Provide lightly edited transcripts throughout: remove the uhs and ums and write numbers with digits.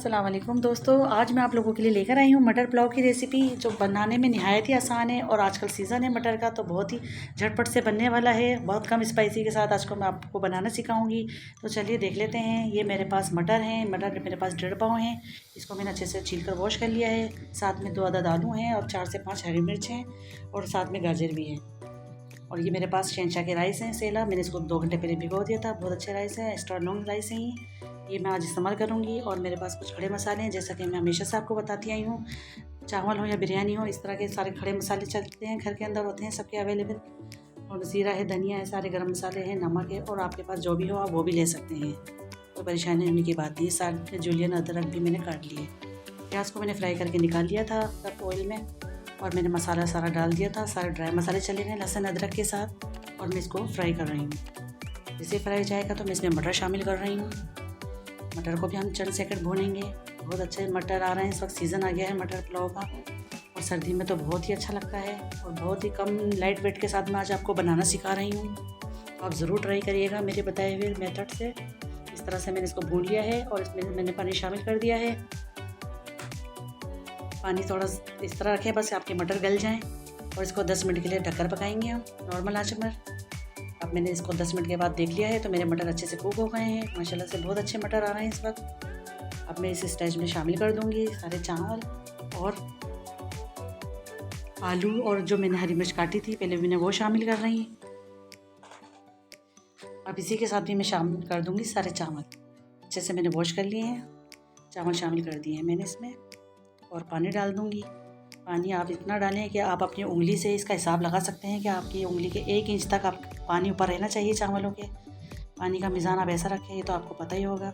अस्सलाम वालेकुम दोस्तों, आज मैं आप लोगों के लिए लेकर आई हूँ मटर पुलाव की रेसिपी जो बनाने में नहायत ही आसान है। और आजकल सीज़न है मटर का, तो बहुत ही झटपट से बनने वाला है। बहुत कम स्पाइसी के साथ आज को मैं आपको बनाना सिखाऊंगी। तो चलिए देख लेते हैं। ये मेरे पास मटर हैं, मटर मेरे पास 1.5 पाव हैं। इसको मैंने अच्छे से छील कर वॉश कर लिया है। साथ में 2 अदद आलू हैं और 4 से 5 हरी मिर्च हैं और साथ में गाजर भी है। और ये मेरे पास शहनशाह के राइस हैं सेला, मैंने इसको 2 घंटे पहले भिगो दिया था। बहुत अच्छे राइस हैं, एक्स्ट्रा लॉन्ग राइस हैं ये मैं आज इस्तेमाल करूँगी। और मेरे पास कुछ खड़े मसाले हैं, जैसा कि मैं हमेशा से आपको बताती आई हूँ। चावल हो या बिरयानी हो, इस तरह के सारे खड़े मसाले चलते हैं, घर के अंदर होते हैं सबके अवेलेबल। और ज़ीरा है, धनिया है, सारे गर्म मसाले हैं, नमक है, और आपके पास जो भी हो आप वो भी ले सकते हैं। कोई परेशानी होने की बात नहीं। साथ में जुलियन अदरक भी मैंने काट लिए। प्याज को मैंने फ्राई करके निकाल लिया था तब ऑयल में, और मैंने मसाला सारा डाल दिया था। सारे ड्राई मसाले चले गए लहसुन अदरक के साथ, और मैं इसको फ्राई कर रही हूँ। जैसे फ्राई जाएगा तो मैं इसमें मटर शामिल कर रही हूँ। मटर को भी हम चंद सेकंड भूनेंगे। बहुत अच्छे मटर आ रहे हैं, इस वक्त सीज़न आ गया है मटर पुलाव का, और सर्दी में तो बहुत ही अच्छा लगता है। और बहुत ही कम लाइट वेट के साथ मैं आज आपको बनाना सिखा रही हूँ। तो आप ज़रूर ट्राई करिएगा मेरे बताए हुए मेथड से। इस तरह से मैंने इसको भून लिया है और इसमें मैंने पानी शामिल कर दिया है। पानी थोड़ा इस तरह रखें बस आपके मटर गल जाएँ, और इसको 10 मिनट के लिए ढककर पकाएंगे हम नॉर्मल आंच पर। अब मैंने इसको 10 मिनट के बाद देख लिया है, तो मेरे मटर अच्छे से कुक हो गए हैं। माशाल्लाह से बहुत अच्छे मटर आ रहे हैं इस वक्त। अब मैं इस स्टेज में शामिल कर दूंगी सारे चावल और आलू, और जो मैंने हरी मिर्च काटी थी पहले मैंने वो शामिल कर रही हूँ। अब इसी के साथ भी मैं शामिल कर दूंगी सारे चावल। अच्छे से मैंने वॉश कर लिए हैं, चावल शामिल कर दिए हैं मैंने इसमें, और पानी डाल दूंगी। पानी आप इतना डालें कि आप अपनी उंगली से इसका हिसाब लगा सकते हैं कि आपकी उंगली के 1 इंच तक आप पानी ऊपर रहना चाहिए चावलों के। पानी का मिज़ान आप ऐसा रखें, ये तो आपको पता ही होगा।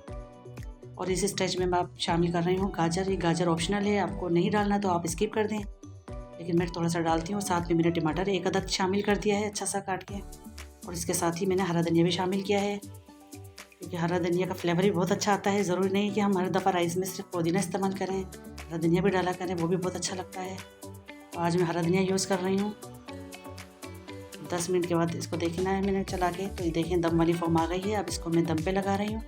और इस स्टेज में मैं आप शामिल कर रही हूँ गाजर। ये गाजर ऑप्शनल है, आपको नहीं डालना तो आप स्किप कर दें, लेकिन मैं थोड़ा सा डालती हूँ। साथ में मैंने टमाटर 1 अदद शामिल कर दिया है अच्छा सा काट के, और इसके साथ ही मैंने हरा धनिया भी शामिल किया है, क्योंकि हरा धनिया का फ्लेवर भी बहुत अच्छा आता है। ज़रूरी नहीं कि हम हर दफ़ा राइस में सिर्फ पुदीना इस्तेमाल करें, हरा धनिया भी डाला करें, वो भी बहुत अच्छा लगता है। तो आज मैं हरा धनिया यूज़ कर रही हूँ। 10 मिनट के बाद इसको देखना है मैंने चला के, तो ये देखें दम वाली फॉर्म आ गई है। अब इसको मैं दम पे लगा रही हूँ।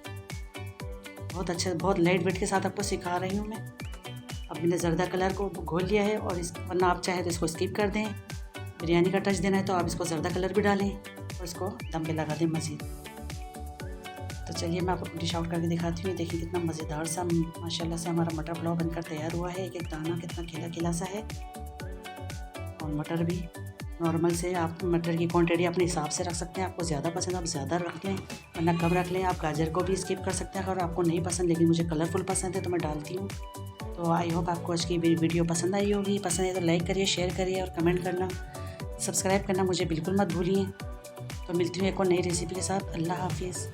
बहुत अच्छे, बहुत लाइट वेट के साथ आपको सिखा रही हूँ मैं। अब मैंने जर्दा कलर को घोल लिया है, और इस वरना आप चाहे तो इसको स्किप कर दें। बिरयानी का टच देना है तो आप इसको जर्दा कलर भी डालें और इसको दम पे लगा दें मज़ीद। तो चलिए मैं आपको डिश आउट करके दिखाती हूँ। देखिए कितना मज़ेदार सा माशाल्लाह से हमारा मटर पुलाव बनकर तैयार हुआ है। एक एक दाना कितना खिला खिला सा है, और मटर भी नॉर्मल से आप मटर की क्वांटिटी अपने हिसाब से रख सकते हैं। आपको ज़्यादा पसंद आप ज़्यादा रख लें, वरना कम रख लें। आप गाजर को भी स्किप कर सकते हैं अगर आपको नहीं पसंद, लेकिन मुझे कलरफुल पसंद है तो मैं डालती हूँ। तो आई होप आपको आज की वीडियो पसंद आई होगी। पसंद है तो लाइक करिए, शेयर करिए, और कमेंट करना, सब्सक्राइब करना मुझे बिल्कुल मत भूलिए। तो मिलती हूँ एक और नई रेसिपी के साथ। अल्लाह हाफिज़।